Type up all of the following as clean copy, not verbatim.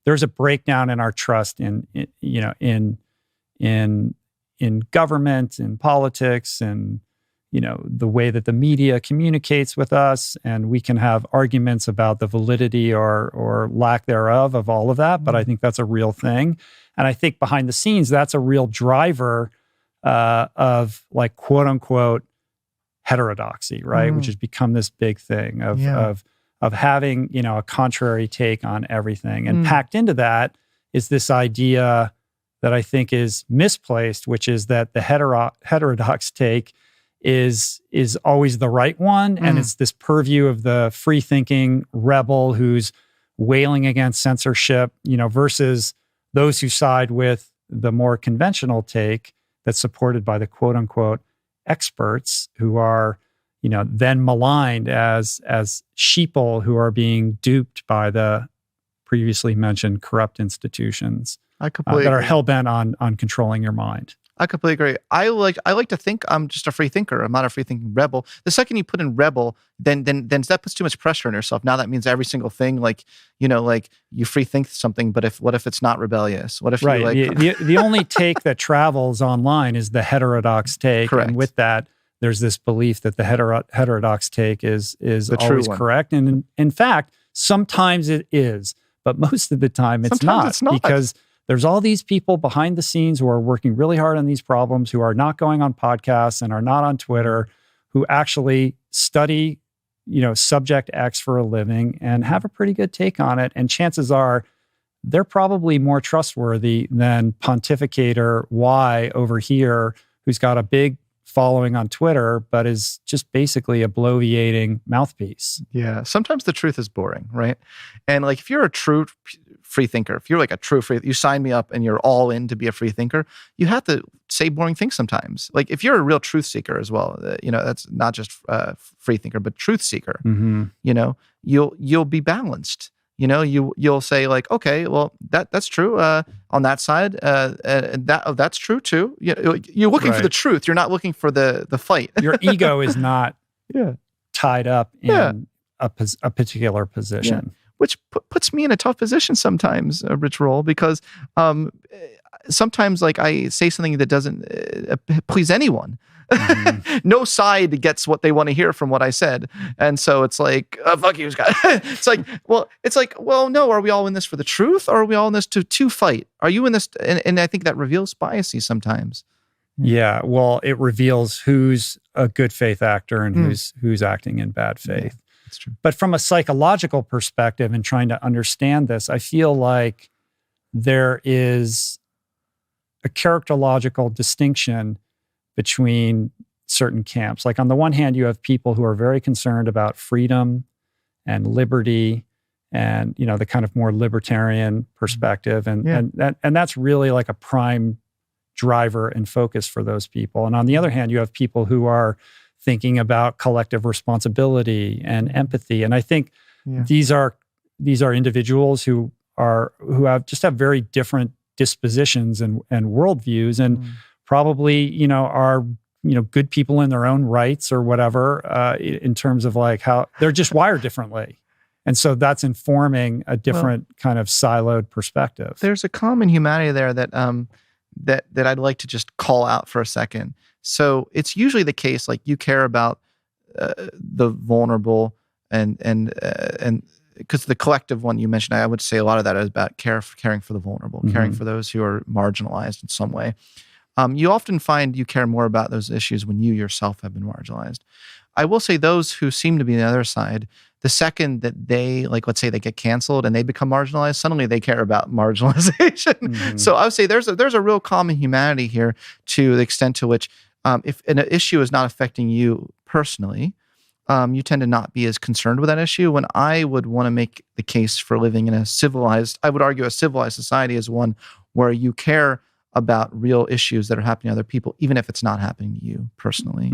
there's a breakdown in our trust in government, in politics, and the way that the media communicates with us, and we can have arguments about the validity or lack thereof of all of that. But I think that's a real thing, and I think behind the scenes, that's a real driver of like quote unquote heterodoxy, right? Which has become this big thing of having a contrary take on everything, and packed into that is this idea that I think is misplaced, which is that the heterodox take is always the right one. And it's this purview of the free-thinking rebel who's wailing against censorship, versus those who side with the more conventional take that's supported by the quote-unquote experts who are, then maligned as sheeple who are being duped by the previously mentioned corrupt institutions that are hell-bent on controlling your mind. I completely agree. I like to think I'm just a free thinker. I'm not a free thinking rebel. The second you put in rebel, then that puts too much pressure on yourself. Now that means every single thing, like you free think something, but what if it's not rebellious? What if right? The only take that travels online is the heterodox take, correct. And with that, there's this belief that the heterodox take is always correct, and in fact, sometimes it is, but most of the time it's not. Because there's all these people behind the scenes who are working really hard on these problems, who are not going on podcasts and are not on Twitter, who actually study, subject X for a living and have a pretty good take on it. And chances are they're probably more trustworthy than pontificator Y over here, who's got a big following on Twitter, but is just basically a bloviating mouthpiece. Yeah. Sometimes the truth is boring, right? And like, if you're a true free thinker, if you're like a true you sign me up and you're all in to be a free thinker, you have to say boring things sometimes. Like if you're a real truth seeker as well, that's not just free thinker, but truth seeker, you'll be balanced. You'll say like, okay, well that's true on that side, and that's true too. You're looking for the truth. You're not looking for the fight. Your ego is not tied up in a particular position, which puts me in a tough position sometimes, Rich Roll, because sometimes like I say something that doesn't please anyone. No side gets what they want to hear from what I said. And so it's like, oh, fuck you, Scott. It's like, well, no, are we all in this for the truth, or are we all in this to fight? Are you in this? And I think that reveals biases sometimes. Yeah, well, it reveals who's a good faith actor and who's acting in bad faith. Yeah, that's true. But from a psychological perspective and trying to understand this, I feel like there is a characterological distinction between certain camps. Like on the one hand, you have people who are very concerned about freedom and liberty and, the kind of more libertarian perspective. And that's really like a prime driver and focus for those people. And on the other hand, you have people who are thinking about collective responsibility and empathy. And I think these are individuals who have very different dispositions and worldviews, and probably, are, good people in their own rights or whatever, in terms of like how they're just wired differently. And so that's informing a different kind of siloed perspective. There's a common humanity there that I'd like to just call out for a second. So it's usually the case, like you care about the vulnerable and because the collective one you mentioned, I would say a lot of that is about caring for the vulnerable, caring for those who are marginalized in some way. You often find you care more about those issues when you yourself have been marginalized. I will say those who seem to be on the other side, the second that they, like, let's say they get canceled and they become marginalized, suddenly they care about marginalization. So I would say there's a real common humanity here to the extent to which if an issue is not affecting you personally, you tend to not be as concerned with that issue. When I would want to make the case for living in a civilized society is one where you care about real issues that are happening to other people, even if it's not happening to you personally.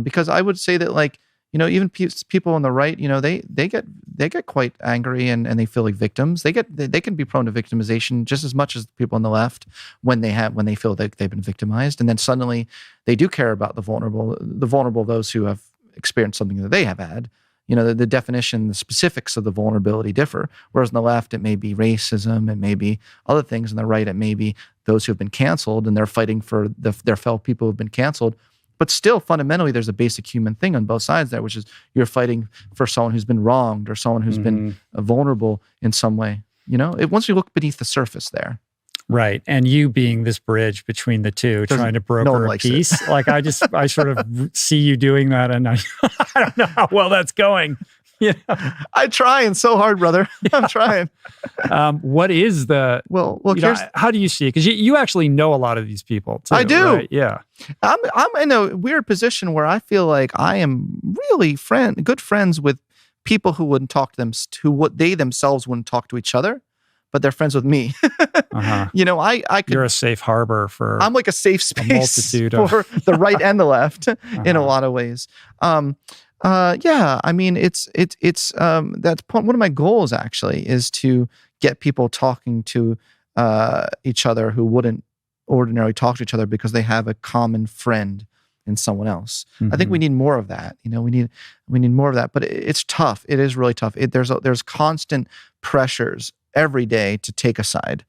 Because I would say that, like, even people on the right, they get quite angry and they feel like victims. They can be prone to victimization just as much as people on the left when they feel that they've been victimized, and then suddenly they do care about the vulnerable, those who have experienced something that they have had, the definition, the specifics of the vulnerability differ. Whereas on the left, it may be racism, it may be other things. On the right, it may be those who have been canceled and they're fighting for their fellow people who have been canceled. But still, fundamentally, there's a basic human thing on both sides there, which is you're fighting for someone who's been wronged or someone who's been vulnerable in some way. Once you look beneath the surface there. Right. And you being this bridge between the two, trying to broker a peace. Like I sort of see you doing that, and I don't know how well that's going. Yeah. I'm trying so hard, brother. Yeah. I'm trying. What is the, how do you see it? Because you actually know a lot of these people too. I do. Right? Yeah. I'm in a weird position where I feel like I am really good friends with people who wouldn't talk to them, they themselves wouldn't talk to each other, but they're friends with me. Uh-huh. I could. You're a safe harbor for. I'm like a safe space for the right and the left in a lot of ways. Yeah, I mean, it's that's one of my goals actually is to get people talking to each other who wouldn't ordinarily talk to each other because they have a common friend in someone else. I think we need more of that. We need more of that. But it's tough. It is really tough. There's constant pressures every day to take a side.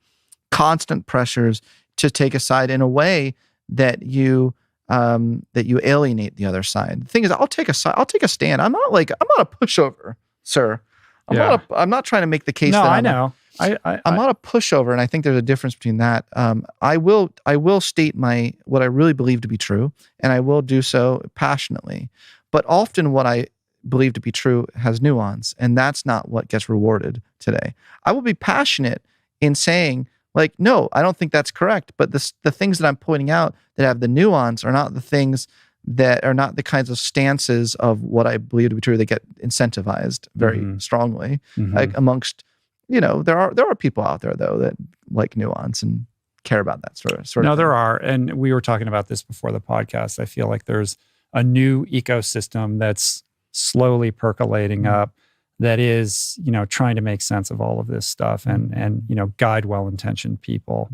Constant pressures to take a side in a way that you alienate the other side. The thing is, I'll take a side. I'll take a stand. I'm not a pushover, sir. I'm not trying to make the case. No, that I know. I'm not a pushover, and I think there's a difference between that. I will state what I really believe to be true, and I will do so passionately. But often, what I believe to be true has nuance, and that's not what gets rewarded today. I will be passionate in saying, like, no, I don't think that's correct. But the things that I'm pointing out that have the nuance are not the things that are not the kinds of stances of what I believe to be true that get incentivized very strongly. Like amongst, there are people out there though that like nuance and care about that sort of No, thing. there are. And we were talking about this before the podcast. I feel like there's a new ecosystem that's slowly percolating up that is, trying to make sense of all of this stuff and guide well-intentioned people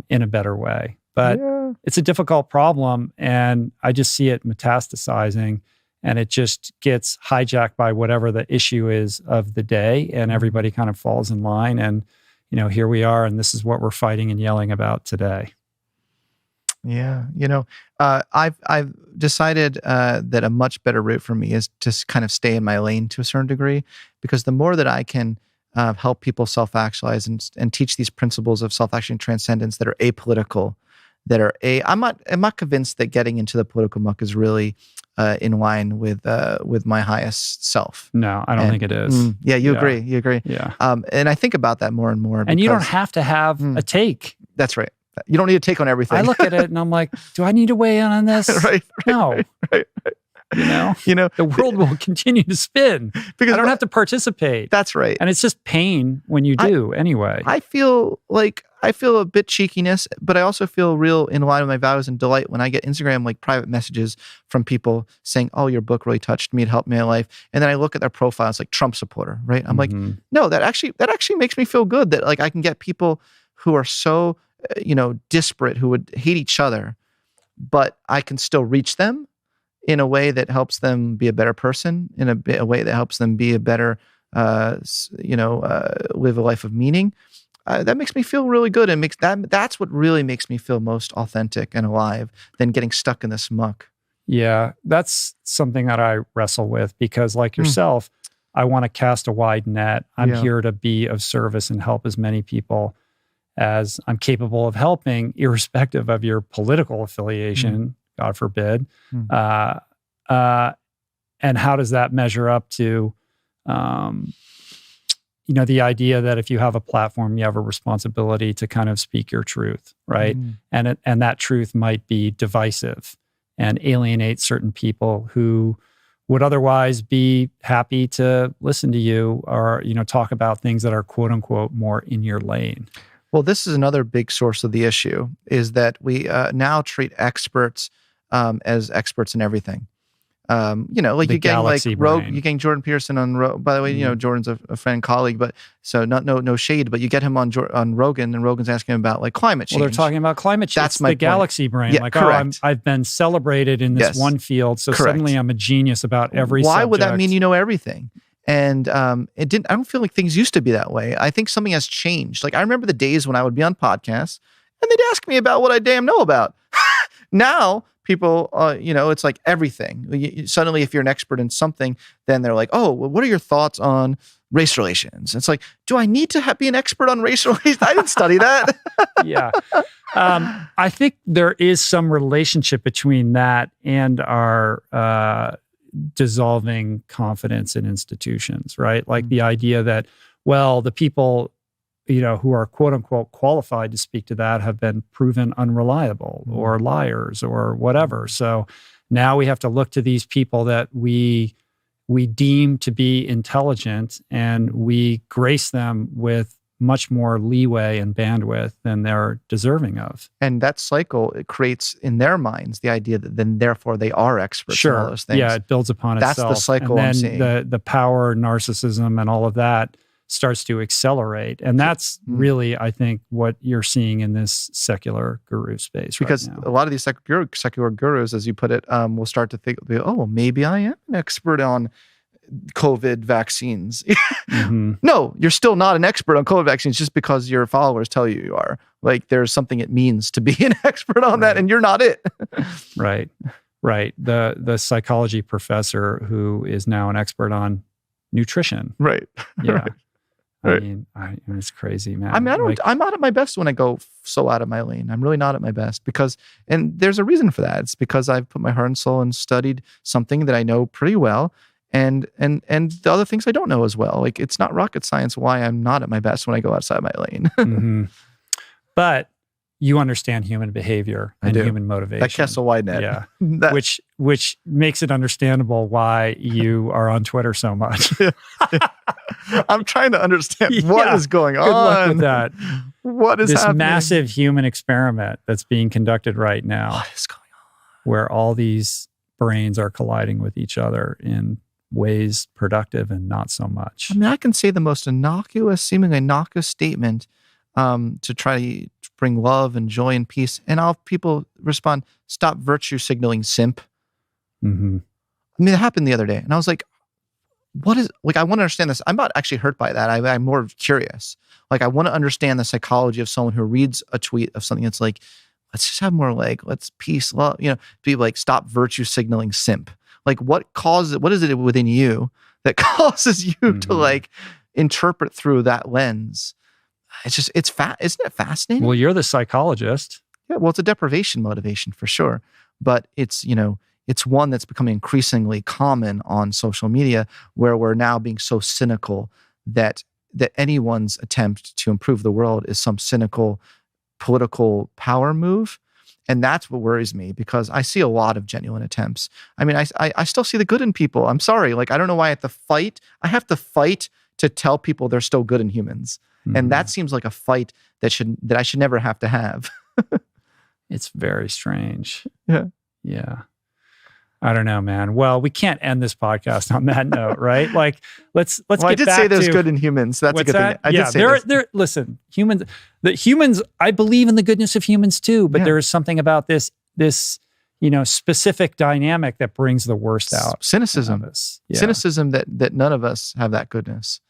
in a better way. But it's a difficult problem, and I just see it metastasizing, and it just gets hijacked by whatever the issue is of the day, and everybody kind of falls in line. And, here we are, and this is what we're fighting and yelling about today. Yeah. I've decided that a much better route for me is to kind of stay in my lane to a certain degree, because the more that I can help people self-actualize and teach these principles of self-action and transcendence that are apolitical, I'm not convinced that getting into the political muck is really in line with my highest self. No, I don't think it is. You agree. You agree. Yeah. And I think think about that more. And you don't have to have a take. That's right. You don't need to take on everything. I look at it and I'm like, do I need to weigh in on this? Right. No. Right. The world will continue to spin because I don't have to participate. That's right. And it's just pain when you do anyway. I feel a bit cheekiness, but I also feel real in line with my values and delight when I get Instagram private messages from people saying, "Oh, your book really touched me. It helped me in life." And then I look at their profiles like Trump supporter, right? I'm like, no, that actually makes me feel good that I can get people who are so disparate, who would hate each other, but I can still reach them in a way that helps them be a better person, in a way that helps them be a better, live a life of meaning. That makes me feel really good, and that's what really makes me feel most authentic and alive than getting stuck in this muck. Yeah, that's something that I wrestle with because, like yourself, I want to cast a wide net. I'm here to be of service and help as many people as I'm capable of helping, irrespective of your political affiliation, God forbid. And how does that measure up to, the idea that if you have a platform, you have a responsibility to kind of speak your truth, right? And that truth might be divisive and alienate certain people who would otherwise be happy to listen to you or, talk about things that are quote unquote more in your lane. Well, this is another big source of the issue, is that we now treat experts as experts in everything. Like The you're getting like galaxy Rogue, brain. you're getting Jordan Peterson on Rogue. By the way, Jordan's a friend, colleague, but so no shade, but you get him on Rogan, and Rogan's asking him about like climate change. Well, they're talking about climate change. That's It's my the point. galaxy brain. Yeah, like, correct. I've been celebrated in this Yes. one field, so Correct. suddenly I'm a genius about every Why subject. would that mean you know everything? And it didn't. I don't feel like things used to be that way. I think something has changed. Like I remember the days when I would be on podcasts and they'd ask me about what I damn know about. Now people, it's like everything. Suddenly, if you're an expert in something, then they're like, "Oh, well, what are your thoughts on race relations?" It's like, do I need to be an expert on race relations? I didn't study that. Yeah. I think there is some relationship between that and our dissolving confidence in institutions, right? Like the idea that, well, the people, who are quote unquote qualified to speak to that have been proven unreliable or liars or whatever. So now we have to look to these people that we deem to be intelligent, and we grace them with much more leeway and bandwidth than they're deserving of. And that cycle, it creates in their minds the idea that then therefore they are experts in all those things. Yeah, it builds upon itself. That's the cycle and I'm then seeing. The power, narcissism, and all of that starts to accelerate. And that's really, I think, what you're seeing in this secular guru space because right now. a lot of these secular gurus, as you put it, will start to think, oh, well, maybe I am an expert on COVID vaccines. No, you're still not an expert on COVID vaccines just because your followers tell you are. Like there's something it means to be an expert on that, and you're not it. Right. The psychology professor who is now an expert on nutrition. Right. Yeah. Right. I mean, it's crazy, man. I mean, I'm not at my best when I go so out of my lane. I'm really not at my best and there's a reason for that. It's because I've put my heart and soul and studied something that I know pretty well, and the other things I don't know as well. Like it's not rocket science why I'm not at my best when I go outside my lane. But you understand human behavior and human motivation. That casts a wide net. Yeah. Which makes it understandable why you are on Twitter so much. I'm trying to understand what is going on. Good luck with that. What is this happening? massive human experiment that's being conducted right now? What is going on? Where all these brains are colliding with each other in ways productive and not so much. I mean, I can say the most seemingly innocuous statement to try to bring love and joy and peace, and I'll have people respond, "Stop virtue signaling, simp." I mean, it happened the other day, and I was like, "What is like?" I want to understand this. I'm not actually hurt by that. I'm more curious. Like, I want to understand the psychology of someone who reads a tweet of something that's like, "Let's just have more like, let's peace, love." Be like, "Stop virtue signaling, simp." Like, what is it within you that causes you to like interpret through that lens? Isn't it fascinating? Well, you're the psychologist. Yeah, well, it's a deprivation motivation for sure. But it's one that's becoming increasingly common on social media, where we're now being so cynical that anyone's attempt to improve the world is some cynical political power move. And that's what worries me, because I see a lot of genuine attempts. I mean, I still see the good in people. I'm sorry. Like, I don't know why I have to fight. I have to fight to tell people they're still good in humans. And that seems like a fight that I should never have to have. It's very strange. Yeah. I don't know, man. Well, we can't end this podcast on that note, right? Like, let's get back to... I did say there's good in humans. That's a good thing. I did say listen, humans, I believe in the goodness of humans too, but there is something about this specific dynamic that brings the worst out. Cynicism. Yeah. Cynicism that none of us have that goodness.